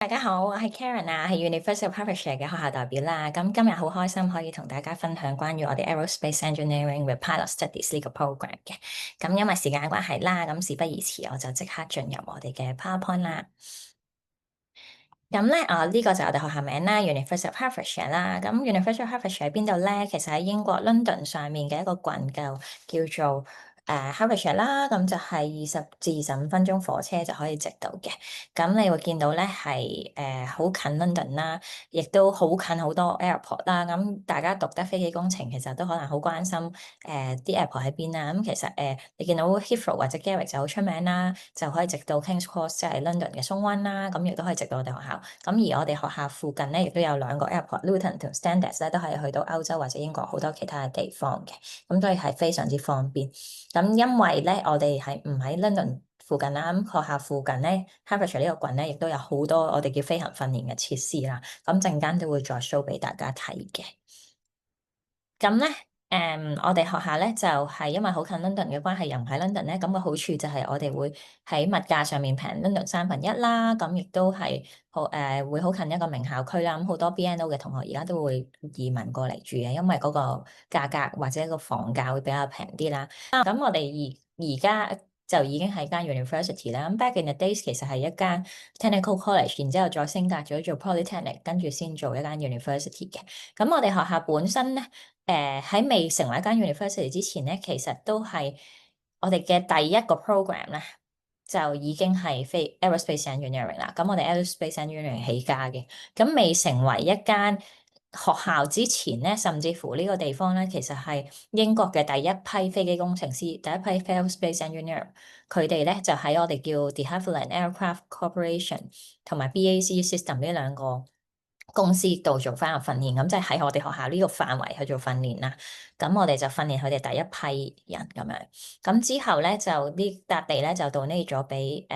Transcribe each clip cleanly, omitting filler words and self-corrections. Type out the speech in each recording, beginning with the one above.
大家好，我係 Karen 啊，係 University of Hertfordshire 嘅學校代表啦。咁今日好開心可以同大家分享關於我哋 Aerospace Engineering with Pilot Studies 呢個 program 嘅。咁因為時間關係啦，咁事不宜遲，我就即刻進入我哋嘅 PowerPoint 啦。咁咧呢個就係我哋學校名啦，University of Hertfordshire 啦。咁 University of Hertfordshire 喺邊度咧？其實喺英國 London 上面嘅一個郡叫做Hertfordshire 啦。咁就係20至25分鐘火車就可以直到嘅。咁你會見到咧係好近 London 啦，亦都好近好多 airport 啦。咁大家讀得飛機工程，其實都可能好關心啲 airport 喺邊啊。咁其實你見到 Heathrow 或者 Gatwick 就好出名啦，就可以直到 King's Cross 即係 London 嘅松灣啦。咁亦都可以直到我哋學校。咁而我哋學校附近咧，亦都有兩個 airport，Luton 同 Standards 咧，都可以去到歐洲或者英國好多其他嘅地方嘅。咁所以係非常之方便。咁因為咧，我哋係唔喺 London 附近啦，咁學校附近咧，Hertfordshire 呢個郡咧，亦都有好多我哋叫飛行訓練嘅設施啦。咁陣間都會再 show 俾大家睇嘅。咁咧，我哋學校咧就係因為好近 London 嘅關係，又唔喺 London 咧，咁個好處就係我哋會喺物價上面平 London 1/3啦。咁亦都係會好近一個名校區啦。咁好多 BNO 嘅同學而家都會移民過嚟住嘅，因為嗰個價格或者個房價會比較平啲啦。咁我哋而家就已經係間 university 啦。咁 back in the days 其實係一間 technical college，然之後再升格咗做 polytechnic，跟住先做一間 university 嘅。咁我哋學校本身咧。喺未成為一間 university 之前咧，其實都係我哋嘅第一個 program 咧，就已經係非 aerospace engineering 啦。咁我哋 aerospace engineering 起家嘅，咁未成為一間學校之前咧，甚至乎呢個地方咧，其實係英國嘅第一批飛機工程師，第一批 aerospace engineer，佢哋咧就喺我哋叫 De Havilland Aircraft Corporation 同埋 BAC System 呢兩個公司度做翻個訓練，咁即係喺我哋學校呢個範圍去做訓練啦。咁我哋就訓練佢哋第一批人咁樣。咁之後咧就呢笪地咧就 donate 咗俾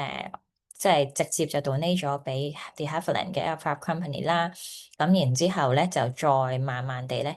即係直接就 donate 咗俾 De Havilland 嘅 Aircraft Company 啦。咁然之後咧就再慢慢地咧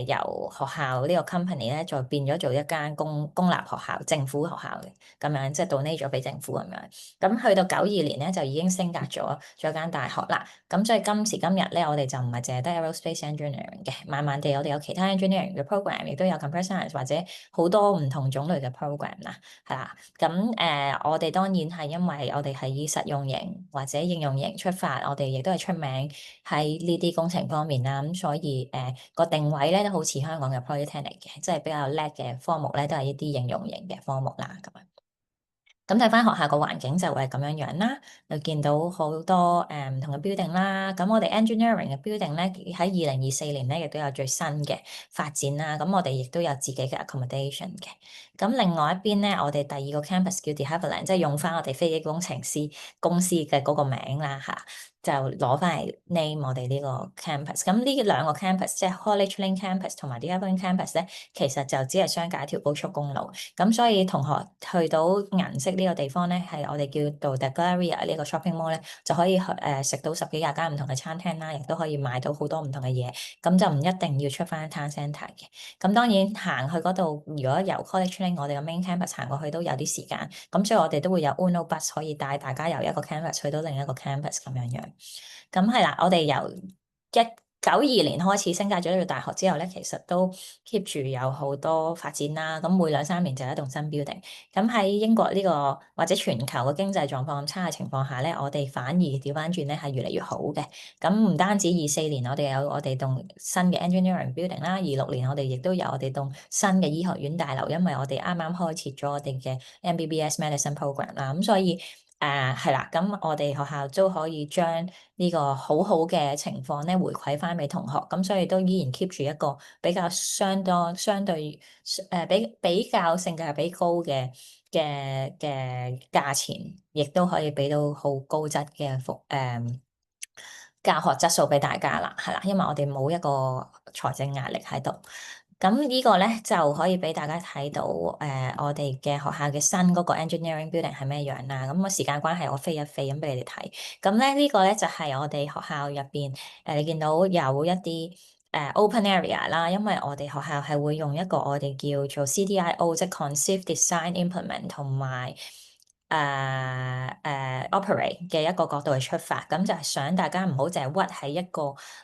由學校呢個 company 咧再變咗做一間公立學校、政府學校嘅咁樣，即係 donate 咗俾政府咁樣。咁去到92年咧就已經升格咗間大學啦。咁所以今時今日咧，我哋就唔係淨係得 aerospace engineering 嘅，慢慢地我哋有其他 engineering 嘅 program，亦都有 computer science 或者好多唔同種類嘅 program 啦，係啦。咁我哋當然係因為我哋係以實用型或者應用型出發，我哋亦都係出名喺呢啲工程方面啦。咁所以個定位咧都好似香港嘅 polytechnic 嘅，即係比較叻嘅科目咧，都係一啲應用型嘅科目啦，咁樣。咁睇翻學校個環境就會係咁樣樣啦，就見到好多唔同嘅 building 啦。咁我哋 engineering 嘅 building 咧喺2024年咧亦都有最新嘅發展啦。咁我哋亦都有自己嘅 accommodation 嘅。咁另外一邊咧，我哋第二個 campus 叫 De Havilland，即係用翻我哋飛機工程師公司嘅嗰個名啦嚇。就攞翻嚟 name 我哋呢個 campus。咁呢兩個 campus，即係 College Lane campus 同埋 De Havilland campus 咧，其實就只係相隔一條高速公路。咁所以同學去到銀色呢個地方咧，係我哋叫做 The Galleria 呢個 shopping mall 咧，就可以去食到10幾廿間唔同嘅餐廳啦，亦都可以買到好多唔同嘅嘢。咁就唔一定要出翻 town centre 嘅。咁當然行去嗰度，如果由 College Lane 我哋嘅 main campus 行過去都有啲時間。咁所以我哋都會有 Uno bus 可以帶大家由一個 campus 去到另一個 campus 咁樣樣。咁係啦，我哋由1992年開始升格咗呢個大學之後咧，其實都 keep 住有好多發展啦。咁每2-3年就有一棟新 building。咁喺英國呢個或者全球嘅經濟狀況咁差嘅情況下咧，我哋反而調翻轉咧係越嚟越好嘅。咁唔單止24年我哋有我哋棟新嘅 engineering building 啦，26年我哋亦都有我哋棟新嘅醫學院大樓，因為我哋啱啱開設咗我哋嘅 MBBS medicine program 啦。咁所以係啦，咁我哋學校都可以將呢個好好嘅情況咧回饋翻俾同學，咁所以都依然 keep 住一個比較相對比較性價比高嘅價錢，亦都可以俾到好高質嘅教學質素俾大家啦，係啦，因為我哋冇一個財政壓力喺度。咁呢個咧就可以俾大家睇到，我哋嘅學校嘅新嗰個 engineering building 係咩樣啦。咁個時間關係，我飛一飛咁俾你哋睇。咁咧呢個咧就係我哋學校入邊，你見到有一啲open area 啦，因為我哋學校係會用一個我哋叫做 CDIO，即係 Conceive Design Implement 同埋 operate 嘅一個角度去出發，咁就係想大家唔好淨係屈喺一個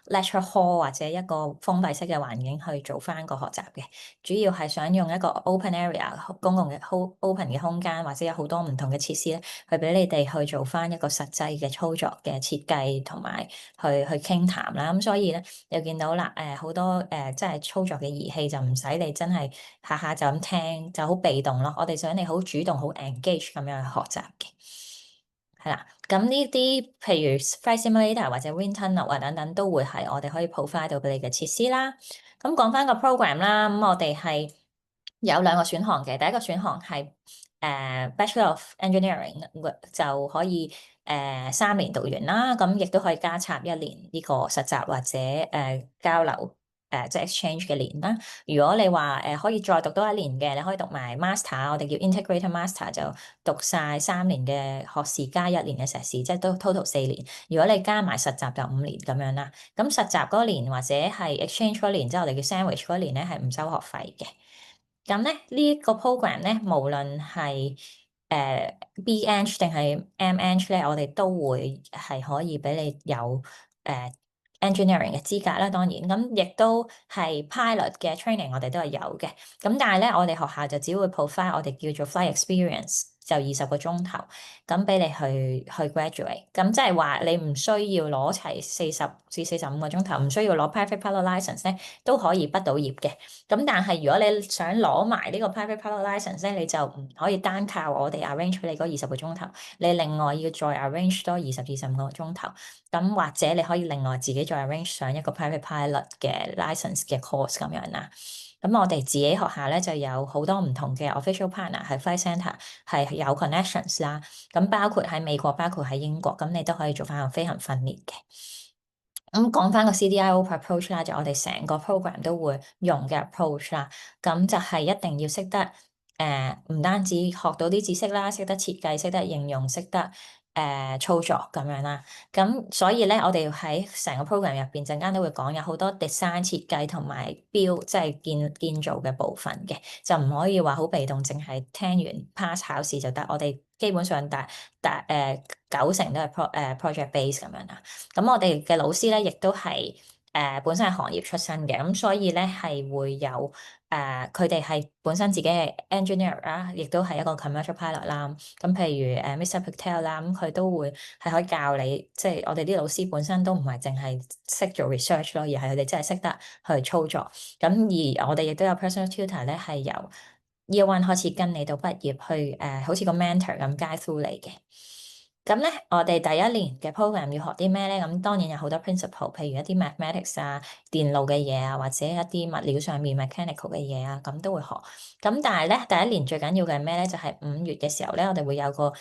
lecture hall 或者一個封閉式嘅環境去做翻個學習嘅，主要係想用一個 open area 公共嘅 open 嘅空間，或者有好多唔同嘅設施咧，去俾你哋去做翻一個實際嘅操作嘅設計同埋去傾談啦。咁所以咧，又見到啦，好多即係操作嘅儀器就唔使你真係下下就咁聽，就好被動咯。我哋想你好主動、好 engage 咁樣去學習嘅。係啦，咁呢啲譬如 Flight Simulator 或者 Wind Tunnel 啊等等，都會係我哋可以 provide 到俾你嘅設施啦。咁講翻個 program 啦，咁我哋係有兩個選項嘅。第一個選項係Bachelor of Engineering 就可以3年讀完啦，咁亦都可以加插1年呢個實習或者交流。即係 exchange 嘅年啦。如果你話可以再讀多1年嘅，你可以讀埋 master，我哋叫 integrated master，就讀晒3年嘅學士加1年嘅碩士，即係都 total 4年。如果你加埋實習就5年咁樣啦。咁實習嗰年或者係 exchange 嗰年，即係我哋叫 sandwich 嗰年咧，係唔收學費嘅。咁咧呢一個 program 咧，無論係B-Eng 定係 M-Eng 咧，我哋都會係可以俾你有engineering 嘅資格啦，當然咁亦都係 pilot 嘅 training，我哋都係有嘅。咁但係咧，我哋學校就只會 provide 我哋叫做 flight experience，就20個鐘頭，咁俾你去 graduate。咁即係話你唔需要攞齊40至45個鐘頭，唔需要攞 private pilot license 咧，都可以畢到業嘅。咁但係如果你想攞埋呢個 private pilot license 咧，你就唔可以單靠我哋 arrange 俾你嗰20個鐘頭，你另外要再 arrange 多20至15個鐘頭。咁或者你可以另外自己再 arrange 上一個 private pilot 嘅 license 嘅 course 咁樣啦。咁我哋自己學校咧就有好多唔同嘅 official partner 係 flight centre 係有 connections 啦。咁包括喺美國，包括喺英國，咁你都可以做翻個飛行訓練嘅。咁講翻個 CDIO approach 啦，就我哋成個 program 都會用嘅 approach 啦。咁就係一定要識得唔單止學到啲知識啦，識得設計，識得應用，識得操作咁樣啦。咁所以咧，我哋喺成個 program 入邊陣間都會講有好多 design 設計同埋 build 即係建造嘅部分嘅，就唔可以話好被動，淨係聽完 pass 考試就得。我哋基本上90%都係 project base 咁樣啦。咁我哋嘅老師咧，亦都係本身係行業出身嘅，咁所以咧係會有佢哋係本身自己係 engineer 啦，亦都係一個 commercial pilot 啦。咁譬如Mr. Patel 啦，咁佢都會係可以教你，即係我哋啲老師本身都唔係淨係識做 research 咯，而係佢哋真係識得去操作。咁而我哋亦都有 personal tutor 咧，係由 year one 開始跟你到畢業去好似個 mentor 咁 guide through 你嘅。咁咧，我哋第一年嘅 program 要學啲咩咧？咁當然有好多 principle，譬如一啲 mathematics 啊、電路嘅嘢啊，或者一啲物料上面 mechanical 嘅嘢啊，咁都會學。咁但係咧，第一年最緊要嘅係咩咧？就係5月嘅時候咧，我哋會有個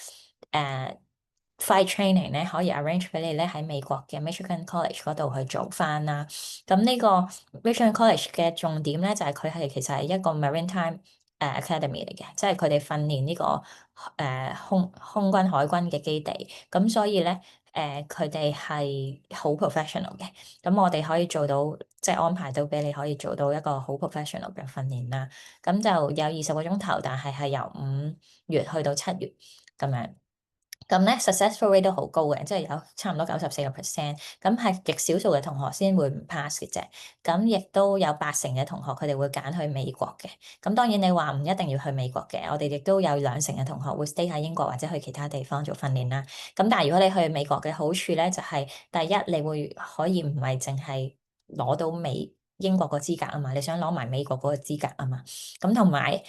flight training 咧，可以 arrange 俾你咧喺美國嘅 Michigan College 嗰度去做翻啦。咁呢個 Michigan College 嘅重點咧，就係佢係其實係一個 maritime academy 嚟嘅，即係佢哋訓練呢個空軍海軍嘅基地。咁所以咧，佢哋係好 professional 嘅。咁我哋可以做到，即係安排到俾你可以做到一個好 professional 嘅訓練啦。咁就有20個鐘頭，但係由5月去到7月咁樣。咁咧 successful rate 都好高嘅，即係有差唔多94%。咁係極少數嘅同學先會唔 pass 嘅啫。咁亦都有80%嘅同學佢哋會揀去美國嘅。咁當然你話唔一定要去美國嘅，我哋亦都有2成嘅同學會 stay 喺英國或者去其他地方做訓練啦。咁但係如果你去美國嘅好處咧，就係第一你會可以唔係淨係攞到英國個資格啊嘛，你想攞埋美國嗰個資格啊嘛。咁同埋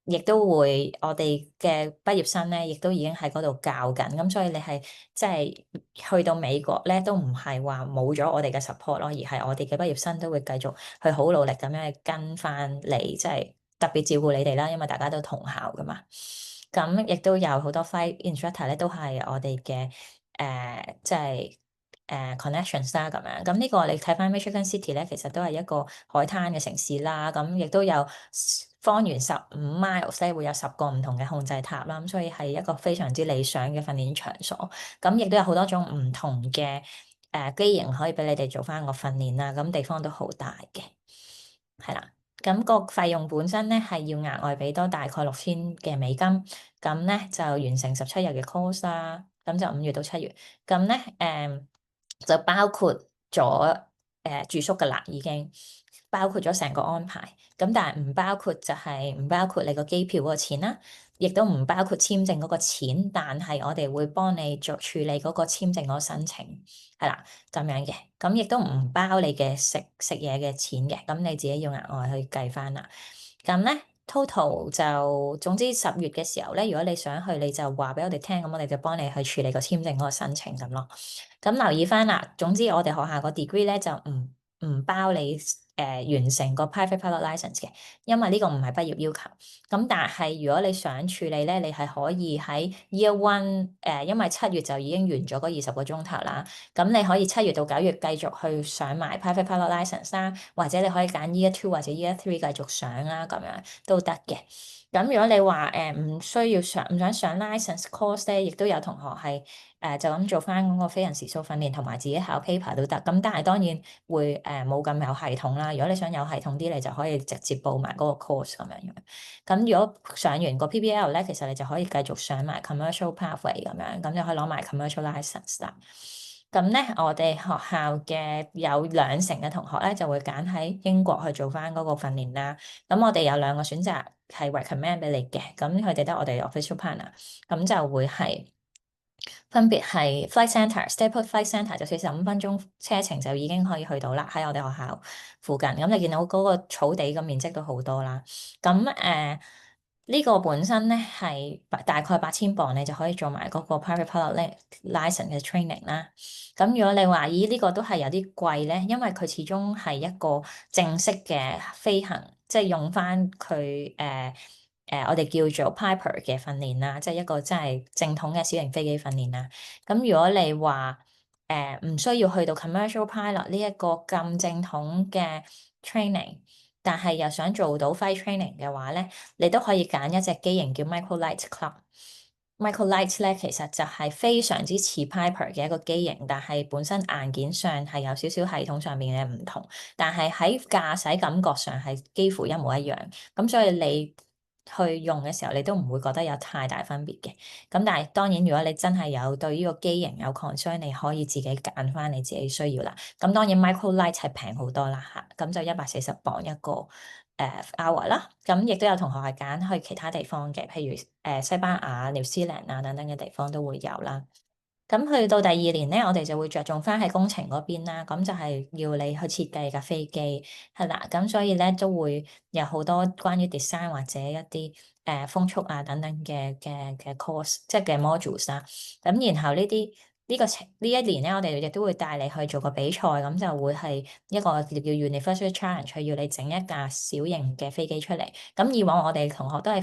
亦都會，我哋嘅畢業生咧，亦都已經喺嗰度教緊，咁所以你係即係去到美國咧，都唔係話冇咗我哋嘅 support 咯，而係我哋嘅畢業生都會繼續去好努力咁樣去跟翻嚟，即係特別照顧你哋啦，因為大家都同校噶嘛。咁亦都有好多 flight instructor 咧，都係我哋嘅即係connections 啦咁樣。咁呢個你睇翻 Michigan City 咧，其實都係一個海灘嘅城市啦。咁亦都有方圓15 miles 咧，會有10個唔同嘅控制塔啦。咁所以係一個非常之理想嘅訓練場所。咁亦都有好多種唔同嘅機型可以俾你哋做翻個訓練啦。咁地方都好大嘅，係啦。咁個費用本身咧係要額外俾多大概$6000，咁咧就完成17日嘅 course 啦。咁就5月到7月，咁咧就包括咗住宿㗎啦，已經包括咗成個安排。咁但係唔包括就係唔包括你個機票嗰個錢啦，亦都唔包括簽證嗰個錢。但係我哋會幫你做處理嗰個簽證嗰個申請，係啦咁樣嘅。咁亦都唔包你嘅食嘢嘅錢嘅，咁你自己要額外去計翻啦。咁咧 total 就總之10月嘅時候咧，如果你想去，你就話俾我哋聽，咁我哋就幫你去處理個簽證嗰個申請咁咯。咁留意翻啦，總之我哋學校個 degree 咧就唔包你完成個 private pilot license 嘅，因為呢個唔係畢業要求。咁但係如果你想處理咧，你係可以喺 year one 因為7月就已經完咗嗰20個鐘頭啦。咁你可以7月到9月繼續去上埋 private pilot license 啦，或者你可以揀 year two 或者 year three 繼續上啦，咁樣都得嘅。咁如果你話唔需要上唔想上 license course 咧，亦都有同學係就咁做翻嗰個非人時數訓練同埋自己考 paper 都得。咁但係當然會冇咁有系統啦。如果你想有系統啲，你就可以直接報埋嗰個 course 咁樣樣。咁如果上完個 PBL 咧，其實你就可以繼續上埋 commercial pathway 咁樣，咁就可以攞埋 commercial license 啦。咁咧，我哋學校嘅有2成嘅同學咧，就會揀喺英國去做翻嗰個訓練啦。咁我哋有2個選擇係 recommend 俾你嘅，咁佢哋得我哋 official partner，咁就會係分別係 flight centre，Stay Put Flight Centre 就45分鐘車程就已經可以去到啦，喺我哋學校附近。咁你見到嗰個草地嘅面積都好多啦。咁呢個本身咧係大概8000磅，你就可以做埋嗰個 private pilot license 嘅 training 啦。咁如果你話咦呢個都係有啲貴咧，因為佢始終係一個正式嘅飛行，即係用翻佢我哋叫做 Piper 嘅訓練啦，即係一個真係正統嘅小型飛機訓練啦。咁如果你話唔需要去到 commercial pilot 呢一個咁正統嘅 training，但係又想做到 flight training 嘅話咧，你都可以揀一隻機型叫 Microlight Club。Microlight 咧其實就係非常之似 Piper 嘅一個機型，但係本身硬件上係有少少系統上面嘅唔同，但係喺駕駛感覺上係幾乎一模一樣。咁所以你去用嘅時候，你都唔會覺得有太大分別嘅。咁但係當然，如果你真係有對呢個機型有 concern，你可以自己揀翻你自己需要啦。咁當然 Microlight 係平好多啦嚇，咁就140磅一個hour 啦。咁亦都有同學係揀去其他地方嘅，譬如西班牙、紐西蘭啊等等嘅地方都會有啦。咁去到第2年咧，我哋就會着重翻喺工程嗰邊啦。咁就係要你去設計架飛機，係啦。咁所以咧都會有好多關於 design 或者一啲風速啊等等嘅 course，即係嘅 modules 啦。咁然後呢一年咧，我哋亦都會帶你去做個比賽，咁就會係一個叫 University Challenge，佢要你整一架小型嘅飛機出嚟。咁以往我哋同學都係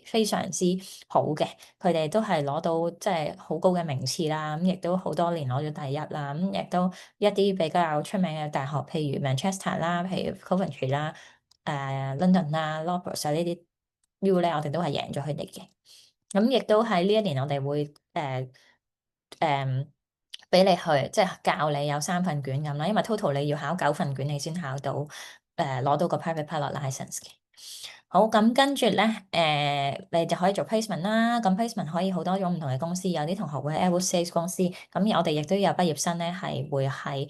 非常之好嘅，佢哋都係攞到即係好高嘅名次啦。咁亦都好多年攞咗第一啦。咁亦都一啲比較出名嘅大學，譬如 Manchester 啦，譬如 Coventry 啦、London 啦、Loughborough 呢啲 U 咧，我哋都係贏咗佢哋嘅。咁亦都喺呢一年，我哋會誒俾你去，即係教你有3份卷咁啦。因為 total 你要考9份卷，你先考到攞到個 private pilot license 嘅。好，咁跟住咧，你就可以做 placement 啦。咁 placement 可以好多種唔同嘅公司，有啲同學會喺 aerospace 公司。咁我哋亦都有畢業生咧，係會係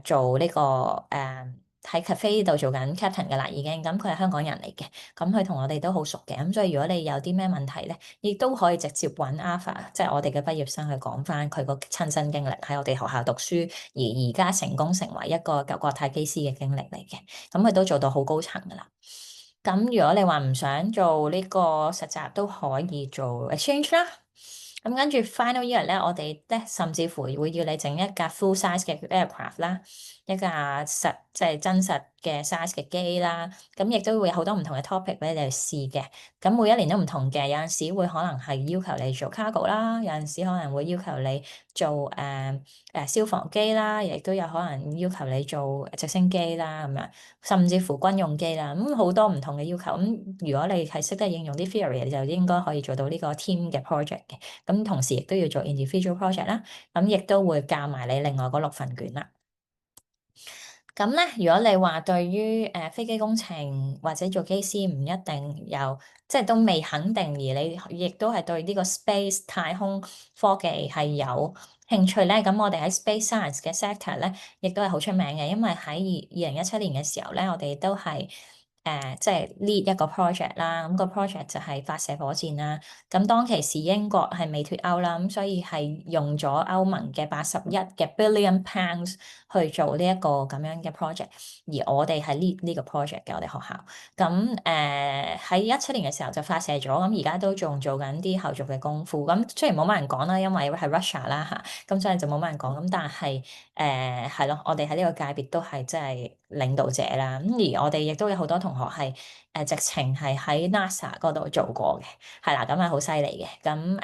做呢個喺 cafe 度做緊 captain 嘅啦，已經。咁佢係香港人嚟嘅，咁佢同我哋都好熟嘅。咁所以如果你有啲咩問題咧，亦都可以直接揾 Alpha，即係我哋嘅畢業生去講翻佢個親身經歷喺我哋學校讀書，而家成功成為一個國泰機師嘅經歷嚟嘅。咁佢都做到好高層噶啦。咁如果你話唔想做呢個實習，都可以做 exchange 啦。咁跟住 final year 咧，我哋咧甚至乎會要你整一架 full size 嘅 aircraft 啦，一架即係真實嘅 size 嘅機啦。咁亦都會有好多唔同嘅 topic 俾你去試嘅。咁每一年都唔同嘅，有陣時會可能係要求你做 cargo 啦，有陣時可能會要求你做消防機啦，亦都有可能要求你做直升機啦咁樣，甚至乎軍用機啦。咁好多唔同嘅要求。咁如果你係識得應用啲 theory，你就應該可以做到呢個 team 嘅 project 嘅。咁同時亦都要做 individual project 啦，咁亦都會教埋你另外嗰6份卷啦。咁咧，如果你話對於飛機工程或者做機師唔一定有，即係都未肯定，而你亦都係對呢個 space 太空科技係有興趣咧，咁我哋喺 space science 嘅 sector 咧，亦都係好出名嘅，因為喺2017年嘅時候咧，我哋都係即係 lead 一個 project 啦，咁個 project 就係發射火箭啦。咁當其時英國係未脫歐啦，咁所以係用咗歐盟嘅81 billion pounds 去做呢一個咁樣嘅 project，而我哋係 lead 呢個 project 嘅我哋學校。咁喺17年嘅時候就發射咗，咁而家都仲做緊啲後續嘅功夫。咁雖然冇乜人講啦，因為係 Russia 啦嚇，咁所以就冇乜人講。咁但係係咯，我哋喺呢個界別都係即係領導者啦。咁而我哋亦都有好多同學係直情係喺 NASA 嗰度做過嘅，係啦，咁係好犀利嘅。咁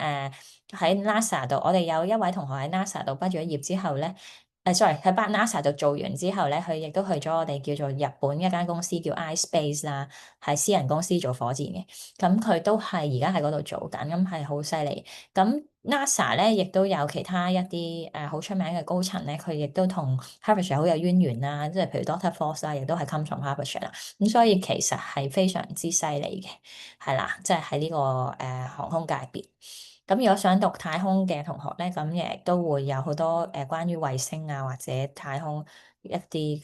喺 NASA 度，我哋有一位同學喺 NASA 度畢咗業之後咧。sorry，喺 NASA 度做完之後咧，佢亦都去咗我哋叫做日本一間公司叫 iSpace 啦，係私人公司做火箭嘅。咁佢都係而家喺嗰度做緊，咁係好犀利。咁 NASA 咧亦都有其他一啲好出名嘅高層咧，佢亦都同 Harvard 好有淵源啦，即係譬如 Doctor Force 啦，亦都係 come from Harvard 啦。咁所以其實係非常之犀利嘅，係啦，即係喺呢個航空界別。咁如果想讀太空嘅同學咧，咁亦都會有好多關於衛星啊或者太空一啲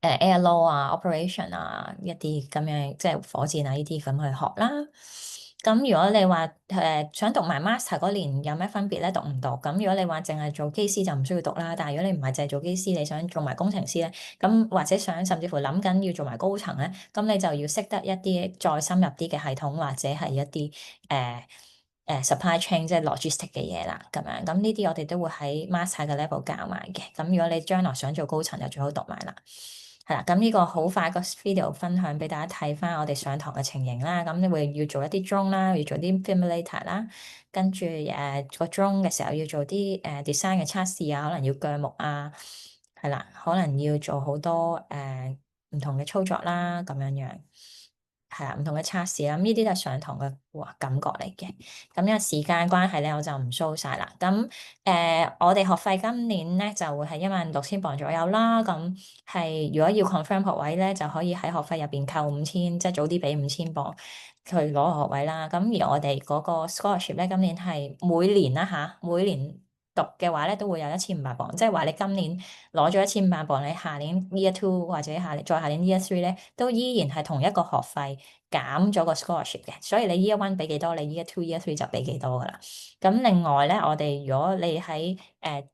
air law 啊、operation 啊一啲咁樣，即係火箭啊呢啲咁去學啦。咁如果你話想讀埋 master 嗰年有咩分別咧？讀唔讀？咁如果你話淨係做機師就唔需要讀啦。但係如果你唔係淨係做機師，你想做埋工程師咧，咁或者想甚至乎諗緊要做埋高層咧，咁你就要識得一啲再深入啲嘅系統或者係一啲supply chain 即係 logistic 嘅嘢啦，咁樣咁呢啲我哋都會喺 master 嘅 level 教埋嘅。咁如果你將來想做高層，就最好讀埋啦。係啦，咁呢個好快個 video 分享俾大家睇翻我哋上堂嘅情形啦。咁你會要做一啲 drone 啦，要做啲 simulator 啦，跟住個 drone 嘅時候要做啲design 嘅測試啊，可能要鋸木啊，係啦，可能要做好多唔同嘅操作啦，咁樣樣。係啊，唔同嘅測試啦，咁呢啲都係上堂嘅感覺嚟嘅。咁因為時間關係咧，我就唔 show 晒啦。咁我哋學費今年咧就會係16,000磅左右啦。咁係如果要 confirm 學位咧，就可以喺學費入邊扣5,000，即係早啲俾5,000磅去攞個學位啦。咁而我哋嗰個 scholarship 咧，今年係每年啦嚇，每年讀嘅話咧都會有1,500磅，即係話你今年攞咗1,500磅，你下年 year two 或者再下年 year three 咧，都依然係同一個學費減咗個 scholarship 嘅，所以你 year one 俾幾多，你 year two、year three 就俾幾多噶啦。咁另外咧，我哋如果你喺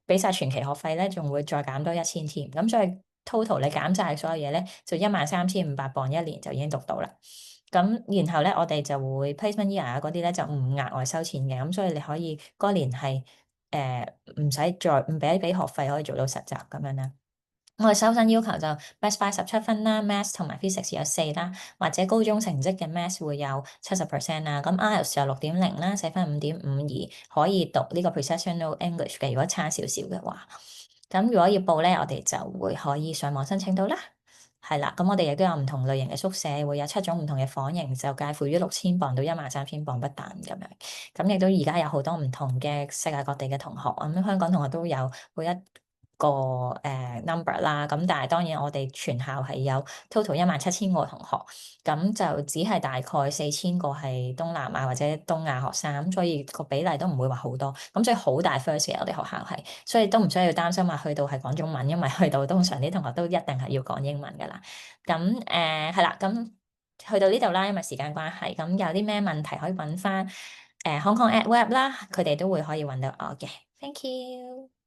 俾晒全期學費咧，仲會再減多1,000添。咁所以 total 你減晒所有嘢咧，就13,500磅一年就已經讀到啦。咁然後咧，我哋就會 placement year 啊嗰啲咧就唔額外收錢嘅，咁所以你可以嗰年係唔使再唔俾學費可以做到實習咁樣啦。我哋收生要求就 Band Five 17分啦，Maths 同埋 Physics 有4啦，或者高中成績嘅 Maths 會有70% 啦。咁 IELTS 有6.0啦，寫分5.52，可以讀呢個 Professional English 嘅。如果差少少嘅話，咁如果要報咧，我哋就會可以上網申請到啦。係啦，咁我哋亦都有唔同類型嘅宿舍，會有7種唔同嘅房型，就介乎於6,000磅到13,000磅不等咁樣。咁亦都而家有好多唔同嘅世界各地嘅同學，咁香港同學都有每一個number 啦。咁但係當然我哋全校係有 total 17,000個同學，咁就只係大概4,000個係東南亞或者東亞學生，咁所以個比例都唔會話好多。咁所以好大 first 嘅我哋學校係，所以都唔需要擔心話去到係講中文，因為去到通常啲同學都一定係要講英文㗎啦。咁係啦，咁去到呢度啦，因為時間關係，咁有啲咩問題可以揾翻Hong Kong Ed Web 啦，佢哋都會可以揾到我嘅。Thank you。